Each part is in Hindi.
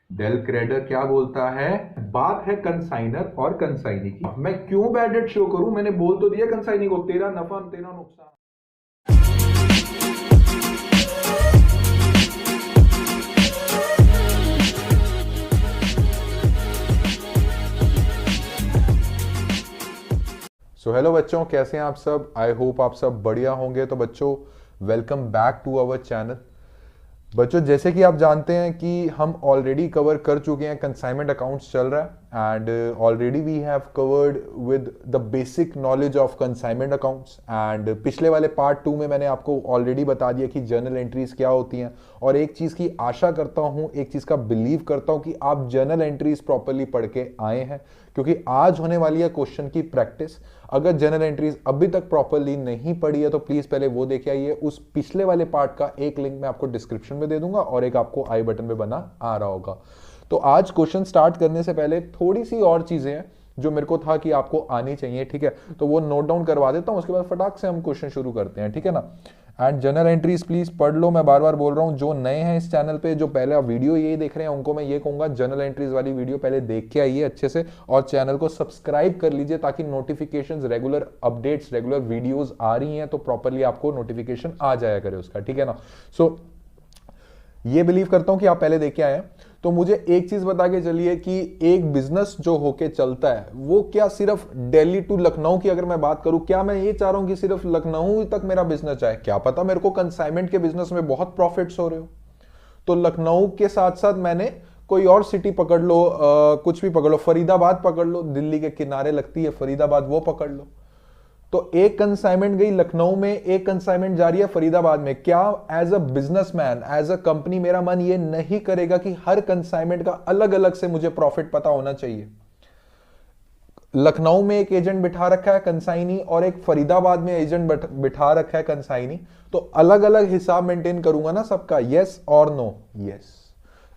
डेल क्रेडर क्या बोलता है? बात है कंसाइनर और कंसाइनी की। मैं क्यों बैड डेट शो करूं? मैंने बोल तो दिया कंसाइनी को, तेरा नफा तेरा नुकसान। हेलो बच्चों, कैसे हैं आप सब? आई होप आप सब बढ़िया होंगे। तो बच्चों, welcome back to our channel. बच्चों, जैसे कि आप जानते हैं कि हम ऑलरेडी कवर कर चुके हैं, कंसाइनमेंट अकाउंट्स चल रहा है and already we have covered with the basic knowledge of consignment accounts. And पिछले वाले पार्ट 2 में मैंने आपको ऑलरेडी बता दिया कि जर्नल एंट्रीज क्या होती हैं। और एक चीज़ की आशा करता हूँ, एक चीज़ का बिलीव करता हूँ कि आप जर्नल एंट्रीज प्रॉपरली पढ़ के आए हैं, क्योंकि आज होने वाली है क्वेश्चन की प्रैक्टिस। अगर जर्नल एंट्रीज अभी तक प्रॉपरली नहीं पढ़ी है तो प्लीज पहले वो देख आइए। उस पिछले वाले पार्ट का एक लिंक मैं आपको डिस्क्रिप्शन में दे दूंगा और एक आपको आई बटन पे बना आ रहा होगा। तो आज क्वेश्चन स्टार्ट करने से पहले थोड़ी सी और चीजें हैं जो मेरे को था कि आपको आनी चाहिए, ठीक है? तो वो नोट डाउन करवा देता हूं, उसके बाद फटाक से हम क्वेश्चन शुरू करते हैं, ठीक है ना? एंड जर्नल एंट्रीज प्लीज पढ़ लो। मैं बार बार बोल रहा हूँ, जो नए हैं इस चैनल पे, जो पहले वीडियो यही देख रहे हैं, उनको मैं ये कहूंगा जर्नल एंट्रीज वाली वीडियो पहले देख के आइए अच्छे से, और चैनल को सब्सक्राइब कर लीजिए ताकि notifications, regular updates, regular videos आ रही हैं तो प्रॉपरली आपको नोटिफिकेशन आ जाया करे उसका, ठीक है ना? ये बिलीव करता हूं कि आप पहले देख के आए हैं। तो मुझे एक चीज बता के चलिए कि एक बिजनेस जो होके चलता है वो क्या सिर्फ दिल्ली टू लखनऊ की अगर मैं बात करूं, क्या मैं ये चाह रहा हूं कि सिर्फ लखनऊ तक मेरा बिजनेस जाए? क्या पता मेरे को कंसाइनमेंट के बिजनेस में बहुत प्रॉफिट्स हो रहे हो, तो लखनऊ के साथ साथ मैंने कोई और सिटी पकड़ लो, कुछ भी पकड़ लो, फरीदाबाद पकड़ लो, दिल्ली के किनारे लगती है फरीदाबाद, वो पकड़ लो। तो एक कंसाइनमेंट गई लखनऊ में, एक कंसाइनमेंट जा रही है फरीदाबाद में। क्या as a businessman, as a company, मेरा मन ये नहीं करेगा कि हर कंसाइनमेंट का अलग अलग से मुझे प्रॉफिट पता होना चाहिए? लखनऊ में एक एजेंट बिठा रखा है कंसाइनी और एक फरीदाबाद में एजेंट बिठा रखा है कंसाइनी, तो अलग अलग हिसाब मेंटेन करूंगा ना सबका? यस और नो? यस।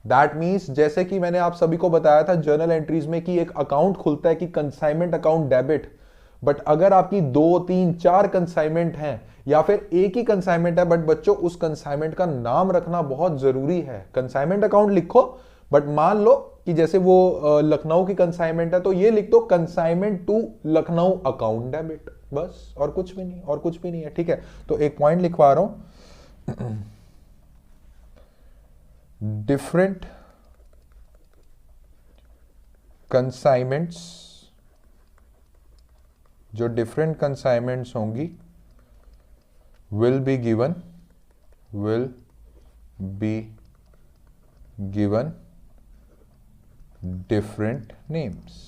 दैट मीन्स जैसे कि मैंने आप सभी को बताया था जर्नल एंट्रीज में कि एक अकाउंट खुलता है कि कंसाइनमेंट अकाउंट डेबिट, बट अगर आपकी 2 3 4 कंसाइनमेंट हैं या फिर एक ही कंसाइनमेंट है, बट बच्चों उस कंसाइनमेंट का नाम रखना बहुत जरूरी है। कंसाइनमेंट अकाउंट लिखो, बट मान लो कि जैसे वो लखनऊ की कंसाइनमेंट है तो ये लिख दो consignment to Lucknow account debit, बस, और कुछ भी नहीं, और कुछ भी नहीं है, ठीक है? तो एक पॉइंट लिखवा रहा हूं, डिफरेंट कंसाइनमेंट्स, जो डिफरेंट कंसाइनमेंट्स होंगी will be given different names.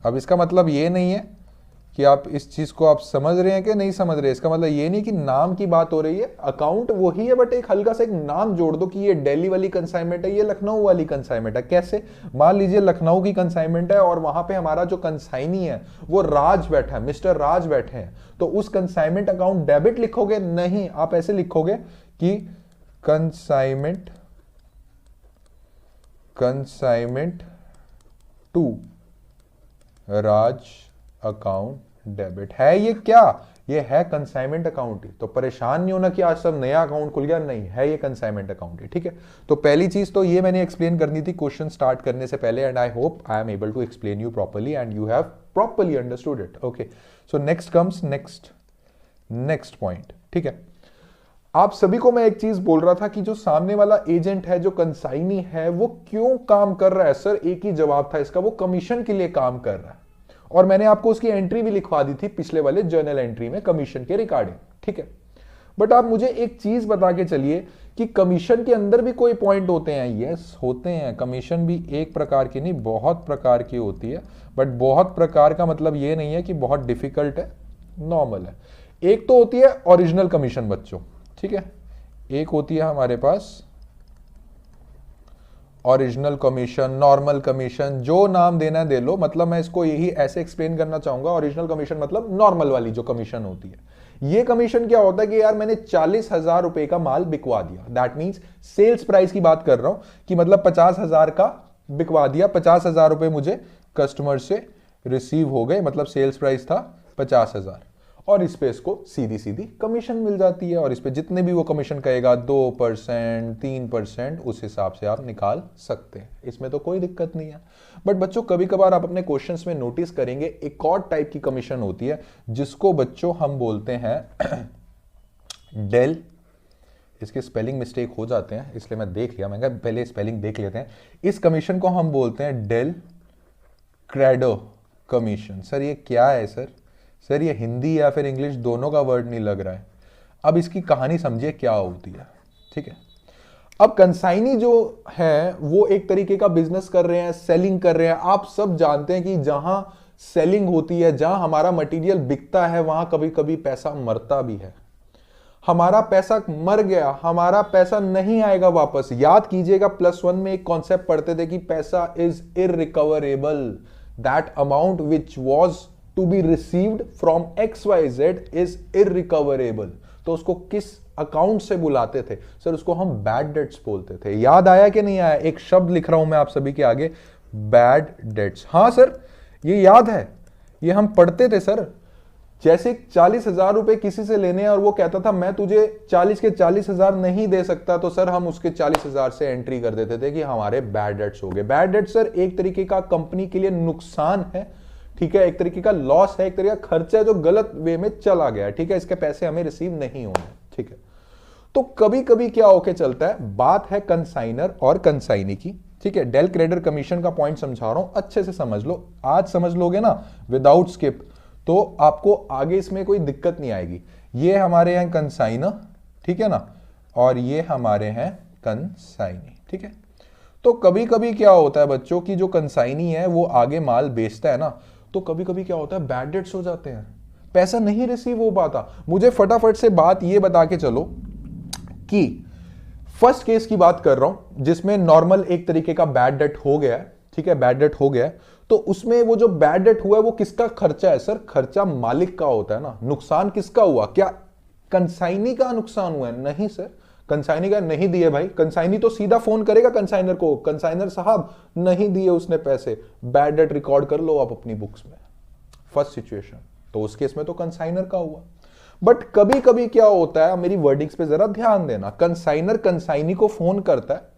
अब इसका मतलब ये नहीं है कि आप इस चीज को आप समझ रहे हैं कि नहीं समझ रहे। इसका मतलब ये नहीं कि नाम की बात हो रही है, अकाउंट वही है, बट एक हल्का सा एक नाम जोड़ दो कि ये दिल्ली वाली कंसाइनमेंट है, ये लखनऊ वाली कंसाइनमेंट है। कैसे? मान लीजिए लखनऊ की कंसाइनमेंट है और वहां पे हमारा जो कंसाइनी है वो राज बैठा है, मिस्टर राज बैठे हैं, तो उस कंसाइनमेंट अकाउंट डेबिट लिखोगे? नहीं, आप ऐसे लिखोगे कि consignment to Raj account debit है। ये क्या? ये है कंसाइनमेंट अकाउंट ही। तो परेशान नहीं होना कि आज सब नया अकाउंट खुल गया, नहीं है, ये कंसाइनमेंट अकाउंट ही, ठीक है? तो पहली चीज तो ये मैंने एक्सप्लेन करनी थी क्वेश्चन स्टार्ट करने से पहले, and I hope I am able to explain you properly and you have properly understood it. Okay, so next comes next point, ठीक है? आप सभी को मैं एक चीज बोल रहा था कि जो सामने वाला एजेंट है, जो कंसाइनी है, वो क्यों काम कर रहा है? सर एक ही जवाब था इसका, वो कमीशन के लिए काम कर रहा है। और मैंने आपको उसकी एंट्री भी लिखवा दी थी पिछले वाले जर्नल एंट्री में कमीशन के रिगार्डिंग, ठीक है? बट आप मुझे एक चीज बता के चलिए कि कमीशन के अंदर भी कोई पॉइंट होते हैं? यस, होते हैं। कमीशन भी एक प्रकार की नहीं, बहुत प्रकार की होती है, बट बहुत प्रकार का मतलब ये नहीं है कि बहुत डिफिकल्ट है, नॉर्मल है। एक तो होती है ओरिजिनल कमीशन बच्चों, ठीक है? एक होती है हमारे पास ओरिजिनल कमीशन, नॉर्मल कमीशन, जो नाम देना दे लो, मतलब मैं इसको यही ऐसे एक्सप्लेन करना चाहूंगा। ओरिजिनल कमीशन मतलब नॉर्मल वाली जो कमीशन होती है। ये कमीशन क्या होता है कि यार मैंने 40,000 रुपए का माल बिकवा दिया, दैट मीन्स सेल्स प्राइस की बात कर रहा हूं कि मतलब 50,000 का बिकवा दिया, 50,000 रुपए मुझे कस्टमर से रिसीव हो गए, मतलब सेल्स प्राइस था 50,000। और इस पे इसको सीधी सीधी कमीशन मिल जाती है, और इस पे जितने भी वो कमीशन कहेगा 2%, 3%, उस हिसाब से आप निकाल सकते हैं, इसमें तो कोई दिक्कत नहीं है। बट बच्चों कभी कभार आप अपने क्वेश्चंस में नोटिस करेंगे एक और टाइप की कमीशन होती है जिसको बच्चों हम बोलते हैं डेल। इसके स्पेलिंग मिस्टेक हो जाते हैं इसलिए मैं देख लिया, मैं कहा पहले स्पेलिंग देख लेते हैं। इस कमीशन को हम बोलते हैं डेल क्रेडो कमीशन। सर ये क्या है सर? सर ये हिंदी या फिर इंग्लिश दोनों का वर्ड नहीं लग रहा है। अब इसकी कहानी समझिए क्या होती है, ठीक है। अब कंसाइनी जो है वो एक तरीके का बिजनेस कर रहे हैं, सेलिंग कर रहे हैं। आप सब जानते हैं कि जहां सेलिंग होती है, जहां हमारा मटेरियल बिकता है, वहां कभी कभी पैसा मरता भी है। हमारा पैसा मर गया, हमारा पैसा नहीं आएगा वापस। याद कीजिएगा +1 में एक कॉन्सेप्ट पढ़ते थे कि पैसा is irrecoverable, that amount which was to be received from XYZ is irrecoverable. तो उसको किस अकाउंट से बुलाते थे सर? उसको हम बैड डेट्स बोलते थे। याद आया कि नहीं आया? एक शब्द लिख रहा हूं मैं आप सभी के आगे, बैड डेट्स। हाँ सर ये याद है, ये हम पढ़ते थे सर। जैसे 40,000 रुपए किसी से लेने और वो कहता था मैं तुझे 40 के 40,000 नहीं दे सकता, तो सर हम उसके 40,000 से एंट्री कर देते थे कि हमारे बैड डेट्स हो गए। बैड डेट सर एक तरीके का कंपनी के लिए नुकसान है, ठीक है, एक तरीके का लॉस है, एक तरीके का खर्चा है जो गलत वे में चला गया, ठीक है, इसके पैसे हमें रिसीव नहीं होने, ठीक है। तो कभी कभी क्या होके चलता है, बात है कंसाइनर और कंसाइनी की, ठीक है। डेल क्रेडर कमीशन का पॉइंट समझा रहा हूं, अच्छे से समझ लो। आज समझ लोगे ना विदाउट स्किप, तो आपको आगे इसमें कोई दिक्कत नहीं आएगी। ये हमारे हैं कंसाइनर, ठीक है ना, और ये हमारे हैं कंसाइनी, ठीक है। तो कभी कभी क्या होता है बच्चों की जो कंसाइनी है वो आगे माल बेचता है ना, तो कभी कभी क्या होता है बैड डेट्स हो जाते हैं, पैसा नहीं रिसीव हो पाता। मुझे फटाफट से बात ये बता के चलो कि फर्स्ट केस की बात कर रहा हूं जिसमें नॉर्मल एक तरीके का बैड डेट हो गया है, ठीक है, बैड डेट हो गया है। तो उसमें वो जो बैड डेट हुआ है वो किसका खर्चा है सर? खर्चा मालिक का होता है ना। नुकसान किसका हुआ? क्या कंसाइनी का नुकसान हुआ है? नहीं सर, कंसाइनी का नहीं दिए भाई। कंसाइनी तो सीधा फोन करेगा कंसाइनर को, कंसाइनर साहब नहीं दिए उसने पैसे, बैड डेट रिकॉर्ड कर लो आप अपनी बुक्स में। फर्स्ट सिचुएशन, तो उस केस में तो कंसाइनर का हुआ। बट कभी कभी क्या होता है, मेरी वर्डिंग्स पे जरा ध्यान देना, कंसाइनर कंसाइनी को फोन करता है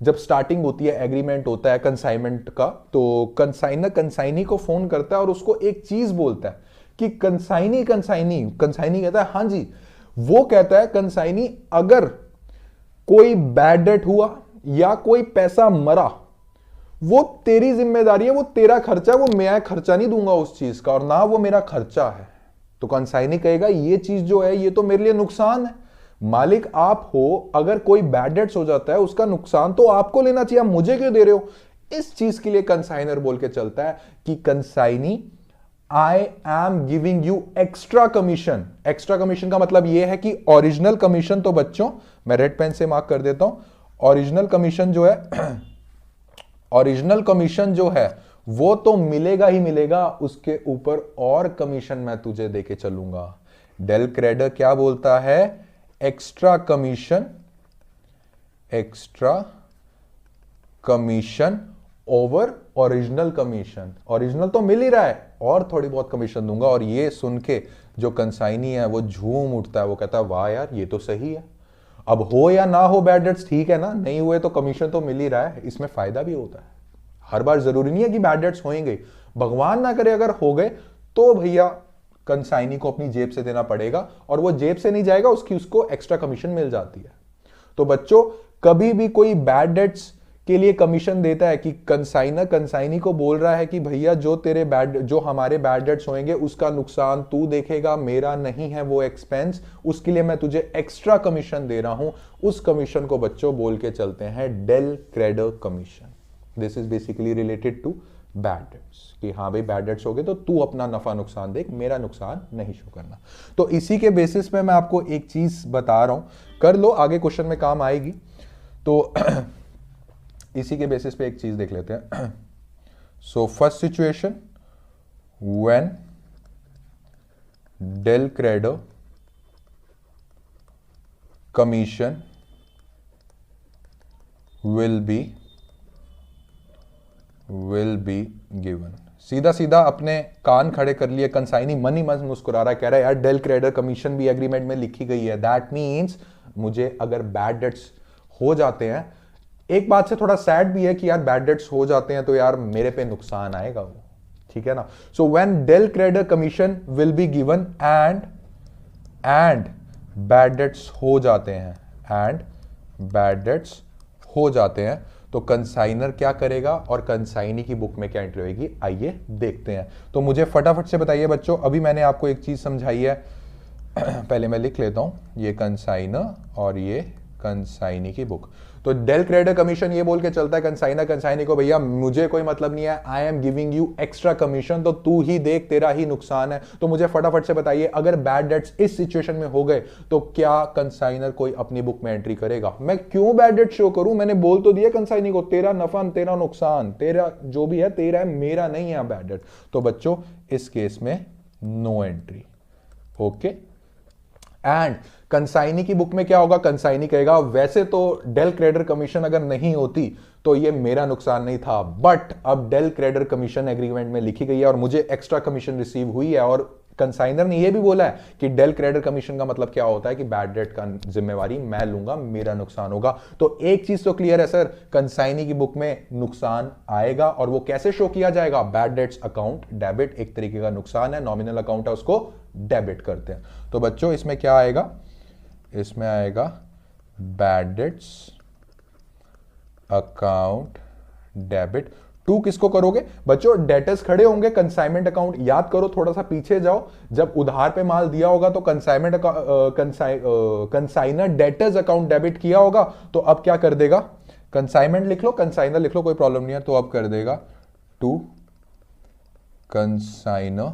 जब स्टार्टिंग होती है, एग्रीमेंट होता है कंसाइनमेंट का, तो कंसाइनर कंसाइनी को फोन करता है और उसको एक चीज बोलता है कि कंसाइनी कंसाइनी कंसाइनी कहता है हाँ जी, वो कहता है कंसाइनी अगर कोई बैड डेट हुआ या कोई पैसा मरा, वो तेरी जिम्मेदारी है, वो तेरा खर्चा है, वो मैं खर्चा नहीं दूंगा उस चीज का, और ना वो मेरा खर्चा है। तो कंसाइनी कहेगा ये चीज जो है ये तो मेरे लिए नुकसान है। मालिक आप हो, अगर कोई बैड डेट्स हो जाता है उसका नुकसान तो आपको लेना चाहिए, आप मुझे क्यों दे रहे हो? इस चीज के लिए कंसाइनर बोल के चलता है कि consignee I am giving you extra commission. Extra commission का मतलब यह है कि ओरिजिनल कमीशन तो बच्चों मैं रेड पेन से मार्क कर देता हूं, ओरिजिनल कमीशन जो है ओरिजिनल कमीशन जो है वो तो मिलेगा ही मिलेगा, उसके ऊपर और कमीशन मैं तुझे देके चलूंगा। डेल क्रेडर क्या बोलता है? Extra commission, extra commission over original commission. Original तो मिल ही रहा है और थोड़ी बहुत कमीशन दूंगा। और ये सुन के जो कंसाइनी है वो झूम उठता है, वो कहता है वाह यार ये तो सही है। अब हो या ना हो बैड डेट्स, ठीक है ना, नहीं हुए तो कमीशन तो मिल ही रहा है, इसमें फायदा भी होता है। हर बार जरूरी नहीं है कि बैड डेट्स होंगे, भगवान ना करे अगर हो गए तो भैया कंसाइनी को अपनी जेब से देना पड़ेगा, और वो जेब से नहीं जाएगा, उसको एक्स्ट्रा कमीशन मिल जाती है। तो बच्चों कभी भी कोई बैड डेट्स के लिए कमीशन देता है कि कंसाइनर कंसाइनी को बोल रहा है कि भैया जो हमारे बैड डेट्स होंगे उसका नुकसान तू देखेगा, मेरा नहीं है वो एक्सपेंस, उसके लिए मैं तुझे एक्स्ट्रा कमीशन दे रहा हूं। उस कमीशन को बच्चों बोल के चलते हैं del credere commission. This is basically related to bad debts कि हाँ भाई बैड डेट्स हो गए तो तू अपना नफा नुकसान देख, मेरा नुकसान नहीं शो करना। तो इसी के बेसिस पे मैं आपको एक चीज बता रहा हूं, कर लो, आगे क्वेश्चन में काम आएगी। तो इसी के बेसिस पे एक चीज देख लेते हैं। So first situation, when del credere commission will be given। सीधा सीधा अपने कान खड़े कर लिए, कंसाइनी मन ही मन मुस्कुरा रहा है, कह रहा है यार डेल क्रेडिटर कमीशन भी एग्रीमेंट में लिखी गई है, दैट मीन्स मुझे अगर बैड डेट्स हो जाते हैं, एक बात से थोड़ा सैड भी है कि यार बैड डेट्स हो जाते हैं तो यार मेरे पे नुकसान आएगा वो, ठीक है ना। So when del creditor commission will be given and bad debts हो जाते हैं, एंड बैड डेट्स हो जाते हैं, तो कंसाइनर क्या करेगा और कंसाइनी की बुक में क्या एंट्री होगी, आइए देखते हैं। तो मुझे फटाफट से बताइए बच्चों, अभी मैंने आपको एक चीज समझाई है, पहले मैं लिख लेता हूं, ये कंसाइनर और ये कंसाइनी की बुक। तो डेल क्रेडिटर कमीशन ये बोल के चलता है कंसाइनर कंसाइनी को, भैया मुझे कोई मतलब नहीं है, I am giving you extra commission, तो तू ही देख तेरा ही नुकसान है। तो मुझे फटाफट से बताइए, अगर बैड डेट्स इस सिचुएशन में हो गए तो क्या कंसाइनर कोई अपनी बुक में एंट्री करेगा? मैं क्यों बैड डेट शो करूं? मैंने बोल तो दिया कंसाइनी को, तेरा नफा तेरा नुकसान, तेरा जो भी है तेरा है, मेरा नहीं है बैड डेट। तो बच्चों इस केस में no entry, okay. And consignee की बुक में क्या होगा, कंसाइनी कहेगा वैसे तो डेल क्रेडिटर कमीशन अगर नहीं होती तो ये मेरा नुकसान नहीं था, बट अब डेल क्रेडिटर कमीशन एग्रीमेंट में लिखी गई है और मुझे एक्स्ट्रा कमीशन रिसीव हुई है, और कंसाइनर ने ये भी बोला है कि डेल क्रेडिटर कमीशन का मतलब क्या होता है कि बैड डेट का जिम्मेवारी मैं लूंगा, मेरा नुकसान होगा। तो एक चीज तो क्लियर है सर, कंसाइनी की बुक में नुकसान आएगा, और वो कैसे शो किया जाएगा, बैड डेट्स अकाउंट डेबिट, एक तरीके का नुकसान है, नॉमिनल अकाउंट है उसको डेबिट करते हैं। तो बच्चों इसमें क्या आएगा, इसमें आएगा bad debts account debit. To किसको करोगे बच्चों, डेटर्स खड़े होंगे, कंसाइनमेंट अकाउंट याद करो, थोड़ा सा पीछे जाओ, जब उधार पे माल दिया होगा तो consignment consignor debtors account debit किया होगा, तो अब क्या कर देगा, कंसाइनमेंट लिख लो, कंसाइनर लिख लो, कोई प्रॉब्लम नहीं है, तो अब कर देगा टू कंसाइनर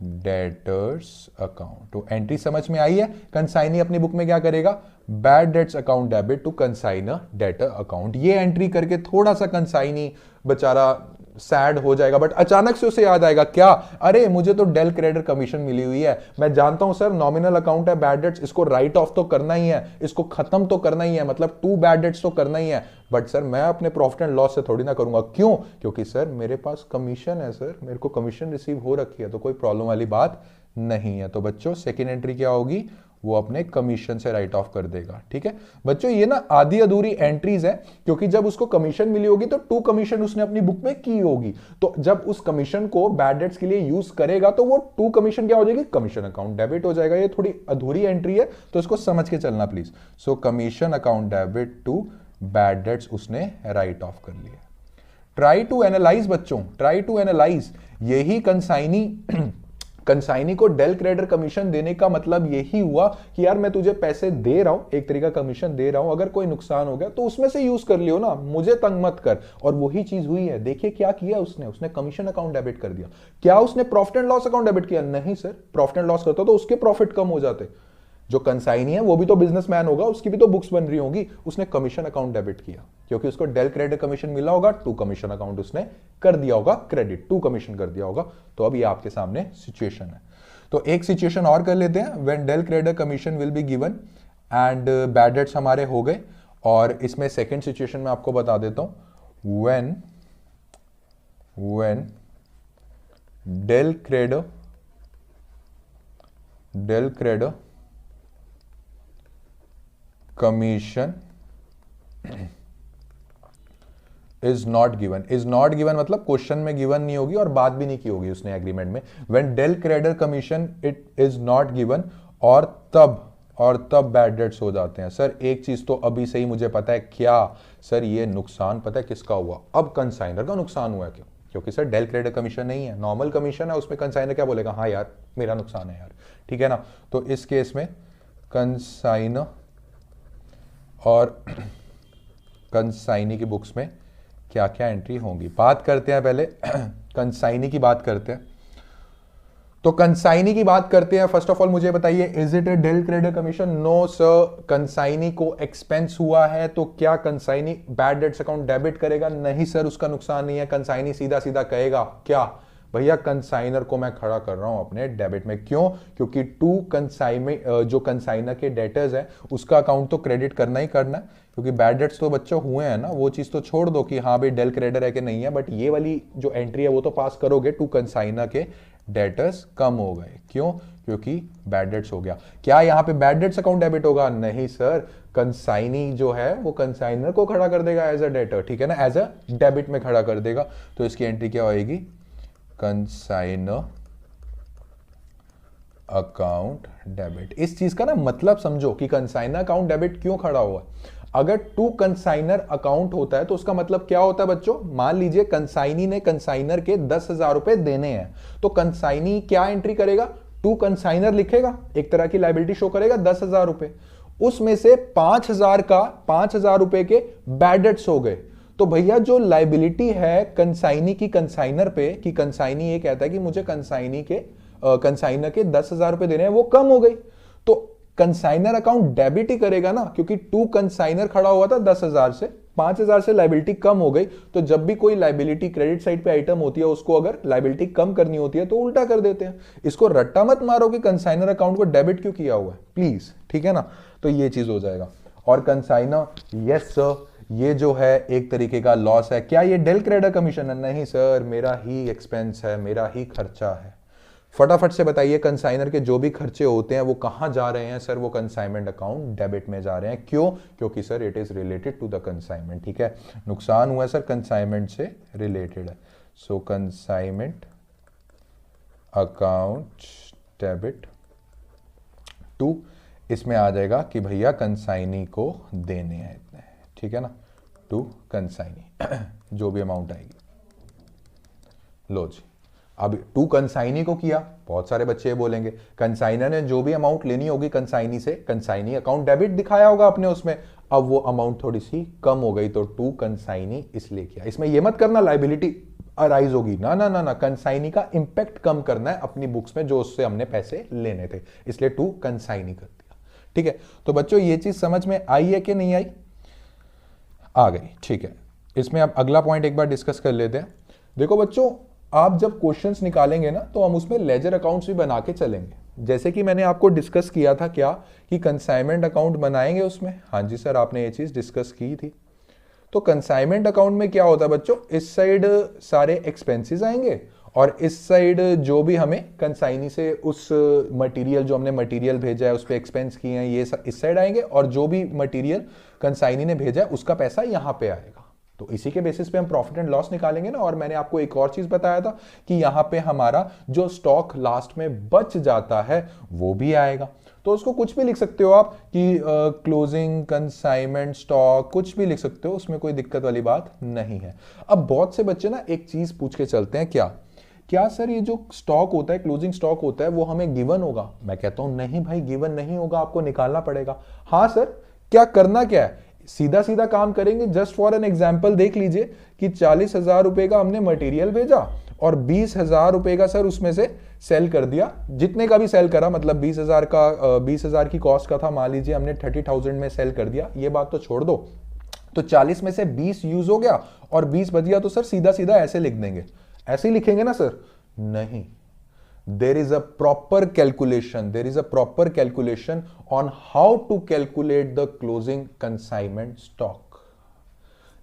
डेटर्स अकाउंट। तो एंट्री समझ में आई है, कंसाइनी अपनी बुक में क्या करेगा, bad debts account debit to consignor debtor account. ये एंट्री करके थोड़ा सा कंसाइनी बेचारा सैड हो जाएगा, बट अचानक से उसे याद आएगा क्या, अरे मुझे तो डेल क्रेडिटर कमीशन मिली हुई है, मैं जानता हूं सर नॉमिनल अकाउंट है बैड डेट्स, इसको राइट ऑफ तो करना ही है, इसको खत्म तो करना ही है, मतलब टू बैड डेट्स तो करना ही है, बट सर मैं अपने प्रॉफिट एंड लॉस से थोड़ी ना करूंगा, क्यों, क्योंकि सर मेरे पास कमीशन है, सर मेरे को कमीशन रिसीव हो रखी है, तो कोई प्रॉब्लम वाली बात नहीं है। तो बच्चों सेकेंड एंट्री क्या होगी, वो अपने कमीशन से राइट ऑफ कर देगा, ठीक है बच्चों। ये ना आधी अधूरी एंट्रीज है, क्योंकि जब उसको कमीशन मिली होगी तो टू कमीशन उसने अपनी बुक में की होगी, तो जब उस कमीशन को बैड डेट्स के लिए यूज करेगा तो वो टू कमीशन क्या हो जाएगी, कमीशन अकाउंट डेबिट हो जाएगा। ये थोड़ी अधूरी एंट्री है, तो इसको समझ के चलना please. So commission account debit to bad debts उसने राइट ऑफ कर लिया। ट्राई टू एनालाइज बच्चों, ट्राई टू एनालाइज, यही कंसाइनी को डेल क्रेडिटर कमीशन देने का मतलब यही हुआ कि यार मैं तुझे पैसे दे रहा हूं, एक तरीका कमीशन दे रहा हूं, अगर कोई नुकसान हो गया तो उसमें से यूज कर लियो ना, मुझे तंग मत कर। और वही चीज हुई है, देखिए क्या किया उसने कमीशन अकाउंट डेबिट कर दिया। क्या उसने profit and loss account debit किया, नहीं सर, प्रॉफिट एंड लॉस करता तो उसके प्रॉफिट कम हो जाते, जो कंसाइनी है वो भी तो बिजनेसमैन होगा, उसकी भी तो बुक्स बन रही होंगी, उसने कमीशन अकाउंट डेबिट किया क्योंकि उसको डेल क्रेडिट कमीशन मिला होगा, टू कमीशन अकाउंट उसने कर दिया होगा क्रेडिट, टू कमीशन कर दिया होगा। तो अब ये आपके सामने सिचुएशन है। तो एक सिचुएशन और कर लेते हैं, when del credit commission will be given and bad debts हमारे हो गए, और इसमें सेकंड सिचुएशन में आपको बता देता हूं, when del credit commission is not given मतलब क्वेश्चन में गिवन नहीं होगी और बात भी नहीं की होगी उसने एग्रीमेंट में। When del creditor commission it is not given, और तब बैड डेट्स हो जाते हैं। सर एक चीज तो अभी से ही मुझे पता है, क्या सर, ये नुकसान पता है किसका हुआ, अब कंसाइनर का नुकसान हुआ है, क्यों, क्योंकि सर डेल क्रेडिटर कमीशन नहीं है, नॉर्मल कमीशन है, उसमें कंसाइनर क्या बोलेगा, हाँ यार मेरा नुकसान है यार, ठीक है ना। तो इस केस में कंसाइनर और कंसाइनी की बुक्स में क्या क्या एंट्री होंगी, बात करते हैं पहले कंसाइनी की बात करते हैं। तो कंसाइनी की बात करते हैं, फर्स्ट ऑफ ऑल मुझे बताइए, is it a del credit commission, no sir, consignee को एक्सपेंस हुआ है, तो क्या consignee bad debts account debit करेगा, नहीं सर उसका नुकसान नहीं है, कंसाइनी सीधा सीधा कहेगा क्या, भैया कंसाइनर को मैं खड़ा कर रहा हूं अपने डेबिट में, क्यों, क्योंकि टू कंसाइनमेंट जो कंसाइनर के डेटर्स है उसका अकाउंट तो क्रेडिट करना ही करना है, क्योंकि बैड डेट्स तो बच्चों हुए हैं ना, वो चीज़ तो छोड़ दो कि हाँ भाई डेल क्रेडिटर है कि नहीं है, बट ये वाली जो एंट्री है वो तो पास करोगे, टू कंसाइनर के डेटर्स कम हो गए। क्यों? क्योंकि बैड डेट्स हो गया। क्या यहाँ पे बैड डेट्स अकाउंट डेबिट होगा? नहीं सर, कंसाइनी जो है वो कंसाइनर को खड़ा कर देगा एज अ डेटर, ठीक है ना, एज अ डेबिट में खड़ा कर देगा। तो इसकी एंट्री क्या होगी? Consignor account debit. इस चीज का ना मतलब समझो कि कंसाइनर अकाउंट डेबिट क्यों खड़ा हुआ है। अगर टू कंसाइनर अकाउंट होता है तो उसका मतलब क्या होता है बच्चों? मान लीजिए कंसाइनी ने कंसाइनर के 10,000 रुपए देने हैं, तो कंसाइनी क्या एंट्री करेगा? टू कंसाइनर लिखेगा, एक तरह की लाइबिलिटी शो करेगा 10,000 रुपए, उसमें से 5,000 रुपए के बैड डेट्स हो गए। तो भैया जो लाइबिलिटी है कंसाइनी की कंसाइनर पे, कि कंसाइनी ये कहता है कि मुझे कंसाइनर के 10,000 रुपए देने हैं, वो कम हो गई। तो कंसाइनर अकाउंट डेबिट ही करेगा ना, क्योंकि टू कंसाइनर खड़ा हुआ था 10,000 से, 5,000 से लाइबिलिटी कम हो गई। तो जब भी कोई लाइबिलिटी क्रेडिट साइड पे आइटम होती है, उसको अगर लाइबिलिटी कम करनी होती है तो उल्टा कर देते हैं। इसको रट्टा मत मारो कि कंसाइनर अकाउंट को डेबिट क्यों किया हुआ है, प्लीज, ठीक है ना। तो ये चीज हो जाएगा। और कंसाइनर, यस सर, ये जो है एक तरीके का लॉस है। क्या ये डेल क्रेडिटर कमीशन है? नहीं सर, मेरा ही एक्सपेंस है, मेरा ही खर्चा है। फटाफट से बताइए, कंसाइनर के जो भी खर्चे होते हैं वो कहां जा रहे हैं? सर वो कंसाइनमेंट अकाउंट डेबिट में जा रहे हैं। क्यों? क्योंकि sir it is related to the consignment, ठीक है। नुकसान हुआ है सर, कंसाइनमेंट से रिलेटेड है। सो कंसाइनमेंट अकाउंट डेबिट टू, इसमें आ जाएगा कि भैया कंसाइनी को देने हैं इतने, ठीक है ना, टू कंसाइनी जो भी अमाउंट आएगी। लो जी, अब टू कंसाइनी को किया, बहुत सारे बच्चे बोलेंगे कंसाइनर ने जो भी अमाउंट लेनी होगी कंसाइनी से, कंसाइनी अकाउंट डेबिट दिखाया होगा अपने उसमें, अब वो अमाउंट थोड़ी सी कम हो गई तो टू कंसाइनी इसलिए किया। इसमें ये मत करना लाइबिलिटी अराइज होगी, ना ना ना ना, कंसाइनी का इंपैक्ट कम करना है अपनी बुक्स में जो उससे हमने पैसे लेने थे, इसलिए टू कंसाइनी कर दिया, ठीक है। तो बच्चों ये चीज समझ में आई है कि नहीं आई? आ गई, ठीक है। इसमें अब अगला पॉइंट एक बार डिस्कस कर लेते हैं। देखो बच्चों, आप जब क्वेश्चंस निकालेंगे ना तो हम उसमें लेजर अकाउंट्स भी बना के चलेंगे। जैसे कि मैंने आपको डिस्कस किया था क्या, कि कंसाइनमेंट अकाउंट बनाएंगे उसमें। हाँ जी सर, आपने ये चीज डिस्कस की थी। तो कंसाइनमेंट अकाउंट में क्या होता है बच्चों, इस साइड सारे एक्सपेंसेस आएंगे और इस साइड जो भी हमें कंसाइनी से उस मटेरियल, जो हमने मटेरियल भेजा है उस पर एक्सपेंस किए हैं, ये इस साइड आएंगे, और जो भी मटेरियल कंसाइनी ने भेजा है उसका पैसा यहां पे आएगा। तो इसी के बेसिस पे हम प्रॉफिट एंड लॉस निकालेंगे ना। और मैंने आपको एक और चीज बताया था कि यहां पे हमारा जो स्टॉक लास्ट में बच जाता है वो भी आएगा। तो उसको कुछ भी लिख सकते हो आप कि क्लोजिंग कंसाइनमेंट स्टॉक, कुछ भी लिख सकते हो, उसमें कोई दिक्कत वाली बात नहीं है। अब बहुत से बच्चे ना एक चीज पूछ के चलते हैं, क्या सर ये जो स्टॉक होता है, क्लोजिंग स्टॉक होता है, वो हमें गिवन होगा? मैं कहता हूं नहीं भाई, गिवन नहीं होगा, आपको निकालना पड़ेगा। हाँ सर, क्या करना क्या है? सीधा सीधा काम करेंगे। जस्ट फॉर एन एग्जाम्पल देख लीजिए कि 40,000 रुपए का हमने मटेरियल भेजा और 20,000 रुपए का सर उसमें से सेल कर दिया, जितने का भी सेल करा, मतलब 20,000 की कॉस्ट का था, मान लीजिए हमने 30,000 में सेल कर दिया, ये बात तो छोड़ दो। तो 40 में से 20 यूज हो गया और 20 बच गया, तो सर सीधा सीधा ऐसे लिख देंगे। ऐसे ही लिखेंगे ना सर? नहीं, there is a proper calculation on how to calculate the closing consignment stock।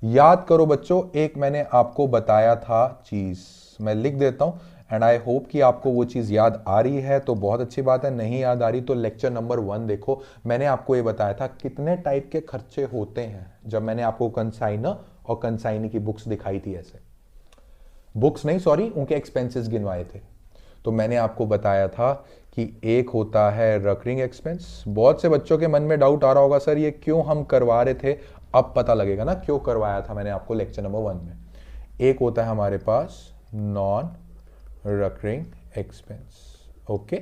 याद करो बच्चों, एक मैंने आपको बताया था चीज, मैं लिख देता हूं, एंड आई होप कि आपको वो चीज याद आ रही है तो बहुत अच्छी बात है, नहीं याद आ रही तो लेक्चर नंबर 1 देखो। मैंने आपको ये बताया था कितने टाइप के खर्चे होते हैं, जब मैंने आपको कंसाइनर और कंसाइनी की बुक्स दिखाई थी, ऐसे बुक्स नहीं सॉरी, उनके एक्सपेंसेस गिनवाए थे। तो मैंने आपको बताया था कि एक होता है रिकरिंग एक्सपेंस। बहुत से बच्चों के मन में डाउट आ रहा होगा, सर ये क्यों हम करवा रहे थे, अब पता लगेगा ना क्यों करवाया था मैंने आपको लेक्चर नंबर 1 में। एक होता है हमारे पास नॉन रिकरिंग एक्सपेंस, ओके।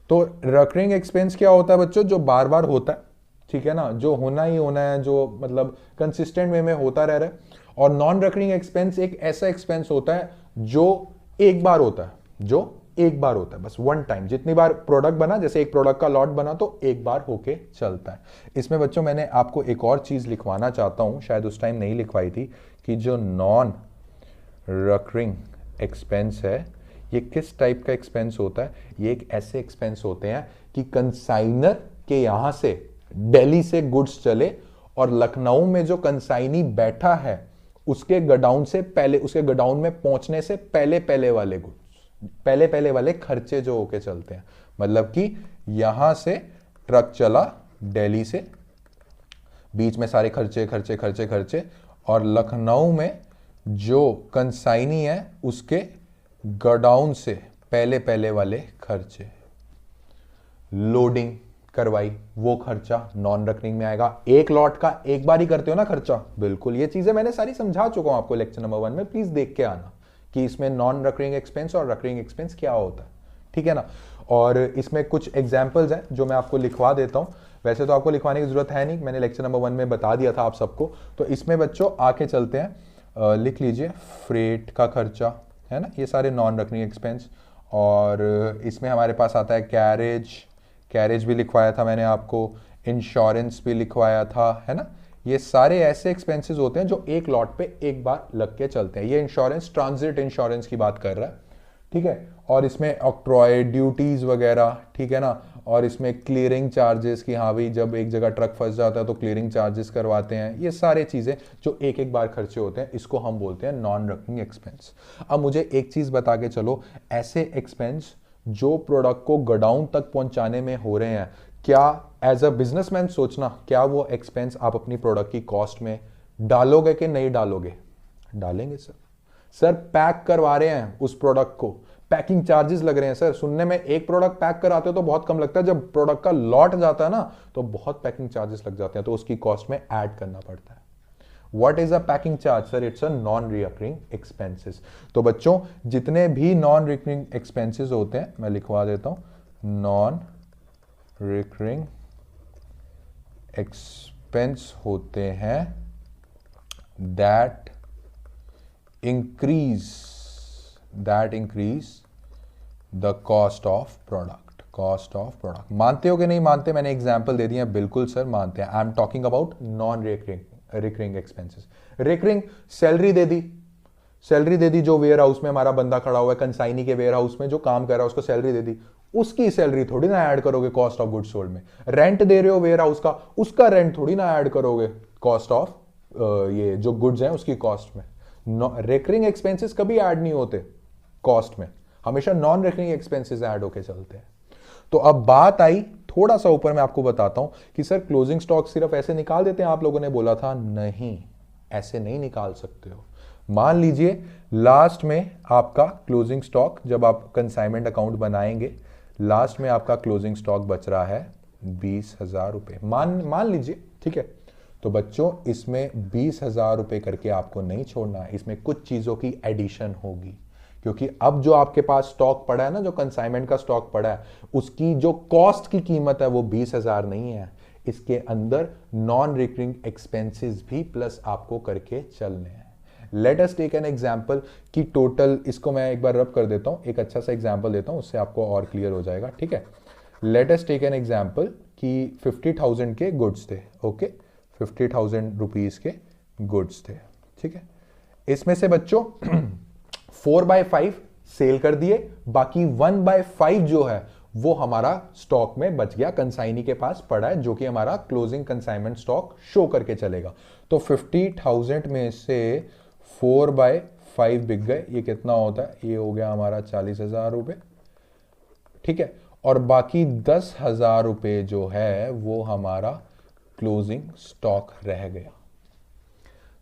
तो रिकरिंग एक्सपेंस क्या होता है बच्चों? जो बार बार होता है, ठीक है ना, जो होना ही होना है, जो मतलब कंसिस्टेंट वे में होता रह रहा है। और नॉन रिकरिंग एक्सपेंस एक ऐसा एक्सपेंस होता है जो एक बार होता है, बस वन टाइम। जितनी बार प्रोडक्ट बना, जैसे एक प्रोडक्ट का लॉट बना तो एक बार होके चलता है। इसमें बच्चों मैंने आपको एक और चीज लिखवाना चाहता हूं, शायद उस टाइम नहीं लिखवाई थी, कि जो नॉन रिकरिंग एक्सपेंस है ये किस टाइप का एक्सपेंस होता है? ये एक ऐसे एक्सपेंस होते हैं कि कंसाइनर के यहां से दिल्ली से गुड्स चले और लखनऊ में जो कंसाइनी बैठा है उसके गोडाउन से पहले, उसके गोडाउन में पहुंचने से पहले पहले वाले गुड्स, पहले पहले वाले खर्चे जो होके चलते हैं। मतलब कि यहां से ट्रक चला दिल्ली से, बीच में सारे खर्चे खर्चे खर्चे खर्चे, और लखनऊ में जो कंसाइनी है उसके गोडाउन से पहले पहले वाले खर्चे, लोडिंग करवाई, वो खर्चा नॉन रिकरिंग में आएगा। एक लॉट का एक बार ही करते हो ना खर्चा, बिल्कुल ये चीजें मैंने सारी समझा चुका हूं आपको लेक्चर नंबर 1 में, प्लीज देख के आना कि इसमें नॉन रिकरिंग एक्सपेंस और रिकरिंग एक्सपेंस क्या होता है, ठीक है ना। और इसमें कुछ एग्जाम्पल्स हैं जो मैं आपको लिखवा देता हूं, वैसे तो आपको लिखवाने की जरूरत है नहीं, मैंने लेक्चर नंबर 1 में बता दिया था आप सबको। तो इसमें बच्चों आके चलते हैं, लिख लीजिए फ्रेट का खर्चा है ना, ये सारे नॉन रिकरिंग एक्सपेंस। और इसमें हमारे पास आता है कैरेज भी लिखवाया था मैंने आपको, इंश्योरेंस भी लिखवाया था, है ना। ये सारे ऐसे एक्सपेंसेस होते हैं जो एक लॉट पे एक बार लग के चलते हैं। ये इंश्योरेंस ट्रांजिट इंश्योरेंस की बात कर रहा है, ठीक है। और इसमें ऑक्ट्रॉय ड्यूटीज वगैरह, ठीक है ना। और इसमें क्लियरिंग चार्जेस की, हाँ भाई जब एक जगह ट्रक फंस जाता है तो क्लियरिंग चार्जेस करवाते हैं, ये सारे चीजें जो एक एक बार खर्चे होते हैं, इसको हम बोलते हैं नॉन रिकरिंग एक्सपेंस। अब मुझे एक चीज बता के चलो, ऐसे एक्सपेंस जो प्रोडक्ट को गोडाउन तक पहुंचाने में हो रहे हैं, क्या एज अ बिजनेसमैन सोचना, क्या वो एक्सपेंस आप अपनी प्रोडक्ट की कॉस्ट में डालोगे कि नहीं डालोगे? डालेंगे सर। सर पैक करवा रहे हैं उस प्रोडक्ट को, पैकिंग चार्जेस लग रहे हैं सर। सुनने में एक प्रोडक्ट पैक कराते हो तो बहुत कम लगता है, जब प्रोडक्ट का लॉट जाता है ना तो बहुत पैकिंग चार्जेस लग जाते हैं, तो उसकी कॉस्ट में ऐड करना पड़ता है। What is a packing charge? Sir, it's a non-recurring expenses. तो बच्चों जितने भी non-recurring expenses होते हैं, मैं लिखवा देता हूं, non-recurring expense होते हैं that increase the cost of product. मानते हो कि नहीं मानते? मैंने एग्जाम्पल दे दिया, बिल्कुल सर मानते हैं। I am talking about non recurring expenses. Recurring salary दे दी जो वेयर हाउस में हमारा बंदा खड़ा हुआ है, कंसाइनी के वेयर हाउस में जो काम कर रहा है उसको सैलरी दे दी, उसकी सैलरी थोड़ी ना ऐड करोगे कॉस्ट ऑफ गुड्स सोल्ड में। रेंट दे रहे हो वेयर हाउस का, उसका रेंट थोड़ी ना ऐड करोगे कॉस्ट ऑफ ये जो गुड्स हैं उसकी कॉस्ट में। रिकरिंग एक्सपेंसेस कभी ऐड नहीं होते कॉस्ट में, हमेशा नॉन रिकरिंग एक्सपेंसेस ऐड होके चलते हैं। तो अब बात आई थोड़ा सा ऊपर, मैं आपको बताता हूं कि सर क्लोजिंग स्टॉक सिर्फ ऐसे निकाल देते हैं, आप लोगों ने बोला था, नहीं ऐसे नहीं निकाल सकते हो। मान लीजिए लास्ट में आपका क्लोजिंग स्टॉक, जब आप कंसाइनमेंट अकाउंट बनाएंगे, लास्ट में आपका क्लोजिंग स्टॉक बच रहा है 20,000 रुपए, मान लीजिए, ठीक है। तो बच्चों इसमें 20,000 रुपए करके आपको नहीं छोड़ना है, इसमें कुछ चीजों की एडिशन होगी, क्योंकि अब जो आपके पास स्टॉक पड़ा है ना, जो कंसाइनमेंट का स्टॉक पड़ा है, उसकी जो कॉस्ट की कीमत है वो 20,000 नहीं है, इसके अंदर नॉन रिकरिंग एक्सपेंसेस भी प्लस आपको करके चलने हैं। Let us take an example कि टोटल, इसको मैं एक बार रब कर देता हूं, एक अच्छा सा एग्जांपल देता हूं, उससे आपको और क्लियर हो जाएगा, ठीक है। Let us take an example कि 50,000 के गुड्स थे, ओके, 50,000 रुपीज के गुड्स थे, ठीक है। इसमें से बच्चों 4/5 सेल कर दिए, बाकी 1/5 जो है वो हमारा स्टॉक में बच गया, कंसाइनी के पास पड़ा है, जो कि हमारा क्लोजिंग कंसाइनमेंट स्टॉक शो करके चलेगा। तो 50,000 में से 4/5 बिक गए, ये कितना होता है? ये हो गया हमारा 40,000 रुपए, ठीक है। और बाकी 10,000 रुपए जो है वो हमारा क्लोजिंग स्टॉक रह गया।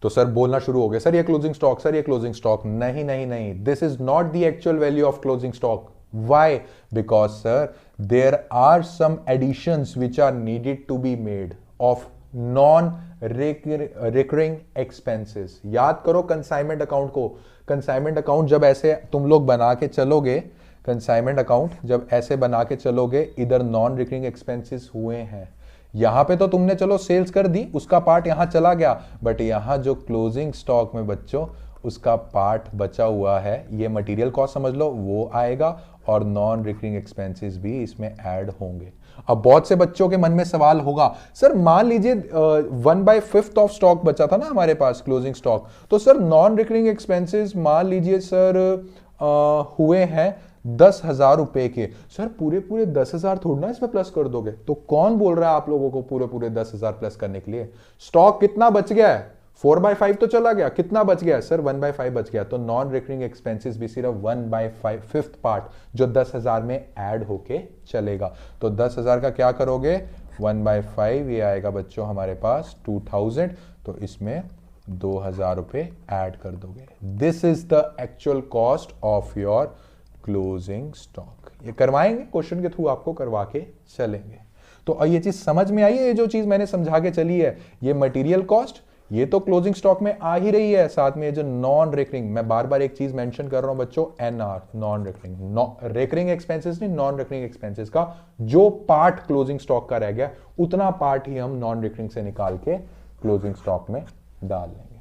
तो सर बोलना शुरू हो गया, सर ये क्लोजिंग स्टॉक, सर ये क्लोजिंग स्टॉक। नहीं नहीं नहीं, this is not the actual value of closing stock. Why? Because sir there are some additions which are needed to be made of non recurring expenses. याद करो कंसाइनमेंट अकाउंट को, कंसाइनमेंट अकाउंट जब ऐसे तुम लोग बना के चलोगे, कंसाइनमेंट अकाउंट जब ऐसे बना के चलोगे, इधर नॉन रिकरिंग एक्सपेंसेस हुए हैं, यहां पे तो तुमने चलो सेल्स कर दी, उसका पार्ट यहां चला गया, बट यहां जो क्लोजिंग स्टॉक में बच्चों उसका पार्ट बचा हुआ है, ये मटेरियल कॉस्ट समझ लो, वो आएगा और नॉन रिकरिंग एक्सपेंसेस भी इसमें ऐड होंगे। अब बहुत से बच्चों के मन में सवाल होगा, सर मान लीजिए 1/5 ऑफ स्टॉक बचा था ना हमारे पास क्लोजिंग स्टॉक, तो सर नॉन रिकरिंग एक्सपेंसेस मान लीजिए सर हुए हैं 10,000 रुपए के। सर पूरे पूरे 10,000 थोड़ा ना इसमें प्लस कर दोगे, तो कौन बोल रहा है आप लोगों को पूरे पूरे 10,000 प्लस करने के लिए? स्टॉक कितना बच गया है? 4/5 तो चला गया, कितना बच गया सर? 1/5 बच गया। तो नॉन रिकरिंग एक्सपेंसेस भी सिर्फ 1/5 फिफ्थ पार्ट जो 10,000 में ऐड होके चलेगा। तो 10,000 का क्या करोगे? 1/5, ये आएगा बच्चों हमारे पास 2000, तो इसमें 2,000 रुपए ऐड कर दोगे। This is the actual cost of your closing stock. ये करवाएंगे क्वेश्चन के थ्रू, आपको करवा के चलेंगे। तो ये चीज समझ में आई है? ये जो चीज मैंने समझा के चली है, ये मटेरियल कॉस्ट, ये तो क्लोजिंग स्टॉक में आ ही रही है। साथ में जो नॉन रेकरिंग, मैं बार बार एक चीज मेंशन कर रहा हूं बच्चों, NR, non recurring, recurring expenses नहीं, नॉन रेकरिंग एक्सपेंसेस का जो पार्ट क्लोजिंग स्टॉक का रह गया, उतना पार्ट ही हम नॉन रेकरिंग से निकाल के क्लोजिंग स्टॉक में डाल लेंगे।